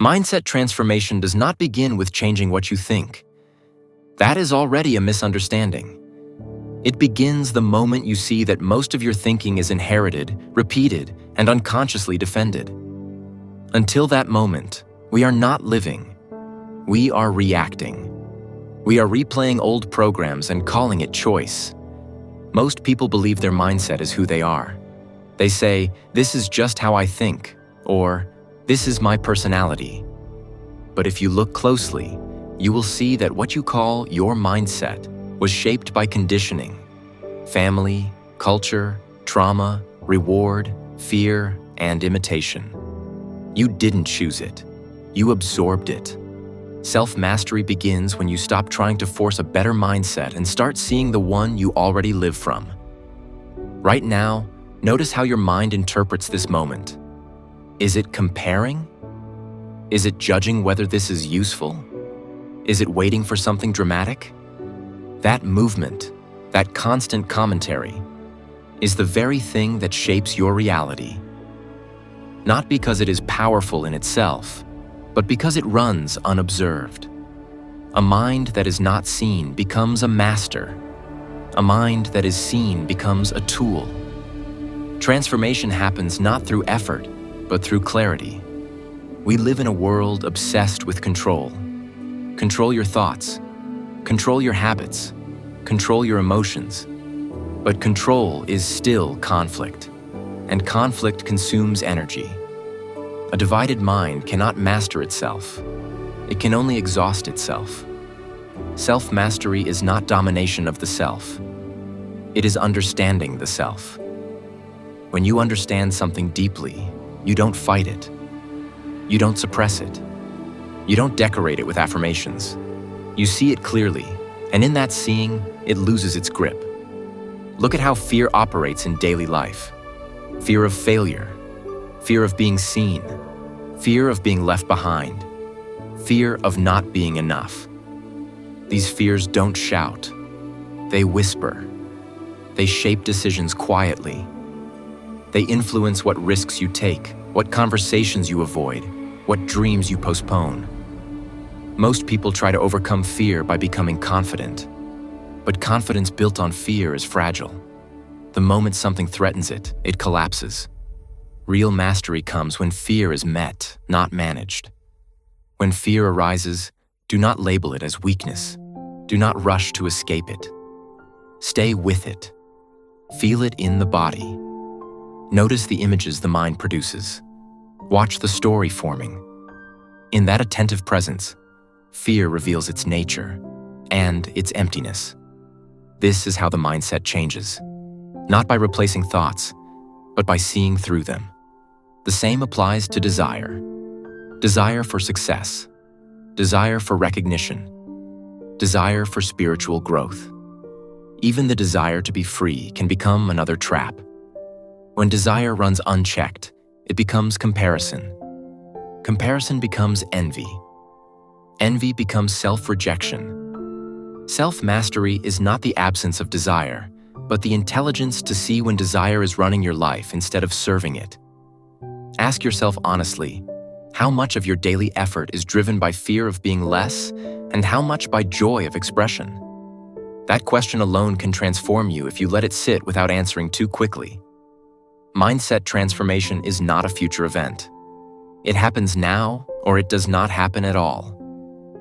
Mindset transformation does not begin with changing what you think. That is already a misunderstanding. It begins the moment you see that most of your thinking is inherited, repeated, and unconsciously defended. Until that moment, we are not living. We are reacting. We are replaying old programs and calling it choice. Most people believe their mindset is who they are. They say, "This is just how I think," or "This is my personality." But if you look closely, you will see that what you call your mindset was shaped by conditioning, family, culture, trauma, reward, fear, and imitation. You didn't choose it. You absorbed it. Self-mastery begins when you stop trying to force a better mindset and start seeing the one you already live from. Right now, notice how your mind interprets this moment. Is it comparing? Is it judging whether this is useful? Is it waiting for something dramatic? That movement, that constant commentary, is the very thing that shapes your reality. Not because it is powerful in itself, but because it runs unobserved. A mind that is not seen becomes a master. A mind that is seen becomes a tool. Transformation happens not through effort, but through clarity. We live in a world obsessed with control. Control your thoughts. Control your habits. Control your emotions. But control is still conflict, and conflict consumes energy. A divided mind cannot master itself. It can only exhaust itself. Self-mastery is not domination of the self. It is understanding the self. When you understand something deeply, you don't fight it. You don't suppress it. You don't decorate it with affirmations. You see it clearly, and in that seeing, it loses its grip. Look at how fear operates in daily life. Fear of failure, fear of being seen, fear of being left behind, fear of not being enough. These fears don't shout. They whisper. They shape decisions quietly. They influence what risks you take, what conversations you avoid, what dreams you postpone. Most people try to overcome fear by becoming confident. But confidence built on fear is fragile. The moment something threatens it, it collapses. Real mastery comes when fear is met, not managed. When fear arises, do not label it as weakness. Do not rush to escape it. Stay with it. Feel it in the body. Notice the images the mind produces. Watch the story forming. In that attentive presence, fear reveals its nature and its emptiness. This is how the mindset changes, not by replacing thoughts, but by seeing through them. The same applies to desire. Desire for success, desire for recognition, desire for spiritual growth. Even the desire to be free can become another trap. When desire runs unchecked, it becomes comparison. Comparison becomes envy. Envy becomes self-rejection. Self-mastery is not the absence of desire, but the intelligence to see when desire is running your life instead of serving it. Ask yourself honestly, how much of your daily effort is driven by fear of being less, and how much by joy of expression? That question alone can transform you if you let it sit without answering too quickly. Mindset transformation is not a future event. It happens now, or it does not happen at all.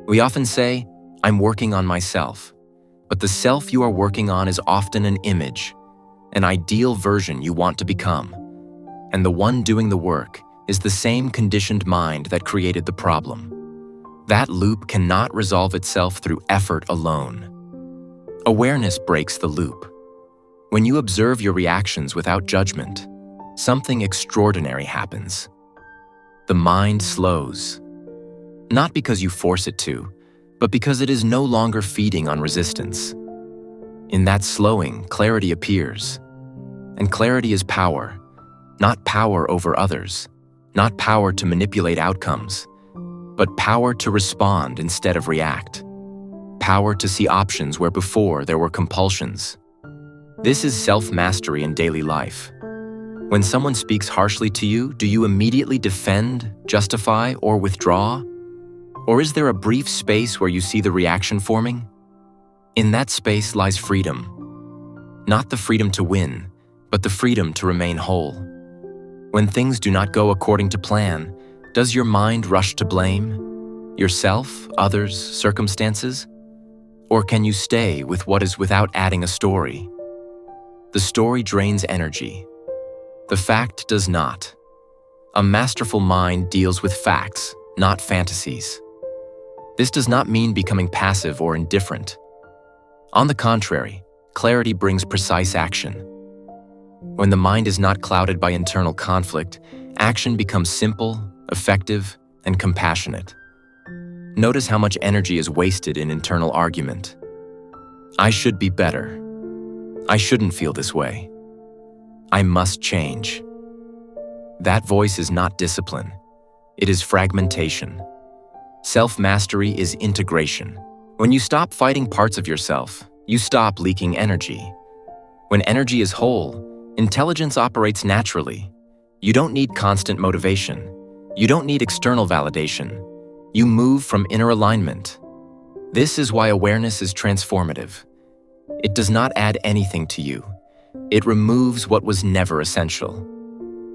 We often say, "I'm working on myself," but the self you are working on is often an image, an ideal version you want to become. And the one doing the work is the same conditioned mind that created the problem. That loop cannot resolve itself through effort alone. Awareness breaks the loop. When you observe your reactions without judgment, something extraordinary happens. The mind slows. Not because you force it to, but because it is no longer feeding on resistance. In that slowing, clarity appears. And clarity is power. Not power over others, not power to manipulate outcomes, but power to respond instead of react. Power to see options where before there were compulsions. This is self-mastery in daily life. When someone speaks harshly to you, do you immediately defend, justify, or withdraw? Or is there a brief space where you see the reaction forming? In that space lies freedom. Not the freedom to win, but the freedom to remain whole. When things do not go according to plan, does your mind rush to blame? Yourself, others, circumstances? Or can you stay with what is without adding a story? The story drains energy. The fact does not. A masterful mind deals with facts, not fantasies. This does not mean becoming passive or indifferent. On the contrary, clarity brings precise action. When the mind is not clouded by internal conflict, action becomes simple, effective, and compassionate. Notice how much energy is wasted in internal argument. I should be better. I shouldn't feel this way. I must change. That voice is not discipline. It is fragmentation. Self-mastery is integration. When you stop fighting parts of yourself, you stop leaking energy. When energy is whole, intelligence operates naturally. You don't need constant motivation. You don't need external validation. You move from inner alignment. This is why awareness is transformative. It does not add anything to you. It removes what was never essential.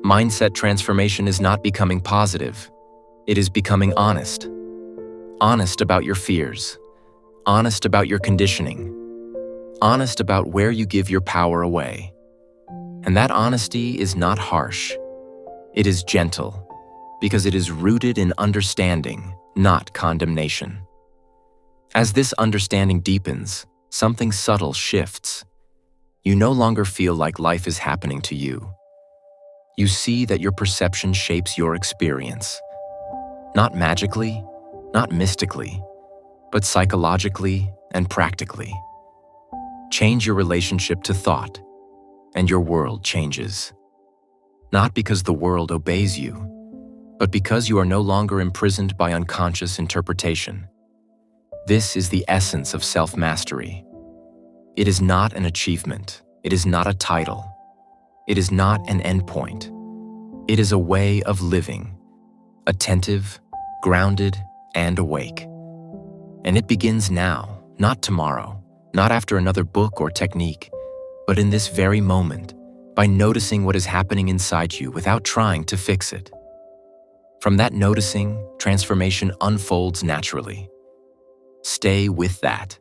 Mindset transformation is not becoming positive. It is becoming honest. Honest about your fears. Honest about your conditioning. Honest about where you give your power away. And that honesty is not harsh. It is gentle, because it is rooted in understanding, not condemnation. As this understanding deepens, something subtle shifts. You no longer feel like life is happening to you. You see that your perception shapes your experience. Not magically, not mystically, but psychologically and practically. Change your relationship to thought, and your world changes. Not because the world obeys you, but because you are no longer imprisoned by unconscious interpretation. This is the essence of self-mastery. It is not an achievement. It is not a title. It is not an endpoint. It is a way of living, attentive, grounded, and awake. And it begins now, not tomorrow, not after another book or technique, but in this very moment, by noticing what is happening inside you without trying to fix it. From that noticing, transformation unfolds naturally. Stay with that,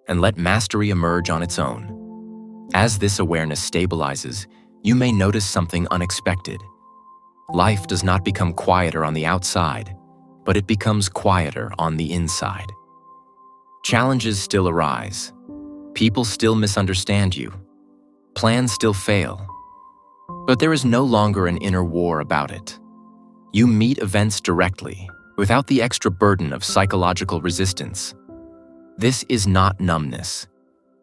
and let mastery emerge on its own. As this awareness stabilizes, you may notice something unexpected. Life does not become quieter on the outside, but it becomes quieter on the inside. Challenges still arise. People still misunderstand you. Plans still fail. But there is no longer an inner war about it. You meet events directly, without the extra burden of psychological resistance. This is not numbness.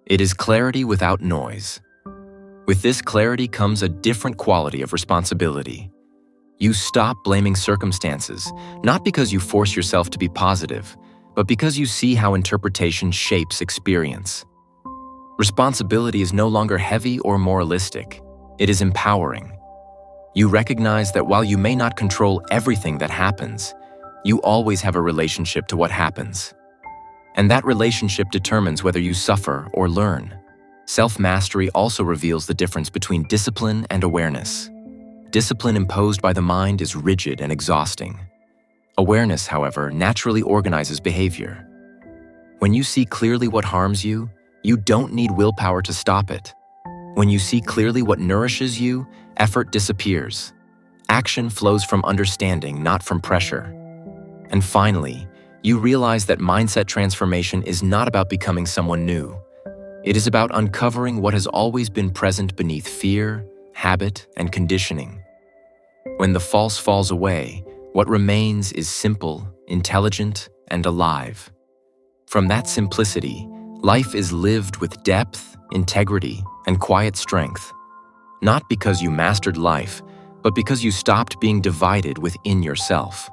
It is clarity without noise. With this clarity comes a different quality of responsibility. You stop blaming circumstances, not because you force yourself to be positive, but because you see how interpretation shapes experience. Responsibility is no longer heavy or moralistic. It is empowering. You recognize that while you may not control everything that happens, you always have a relationship to what happens. And that relationship determines whether you suffer or learn. Self-mastery also reveals the difference between discipline and awareness. Discipline imposed by the mind is rigid and exhausting. Awareness, however, naturally organizes behavior. When you see clearly what harms you, you don't need willpower to stop it. When you see clearly what nourishes you, effort disappears. Action flows from understanding, not from pressure. And finally, you realize that mindset transformation is not about becoming someone new. It is about uncovering what has always been present beneath fear, habit, and conditioning. When the false falls away, what remains is simple, intelligent, and alive. From that simplicity, life is lived with depth, integrity, and quiet strength. Not because you mastered life, but because you stopped being divided within yourself.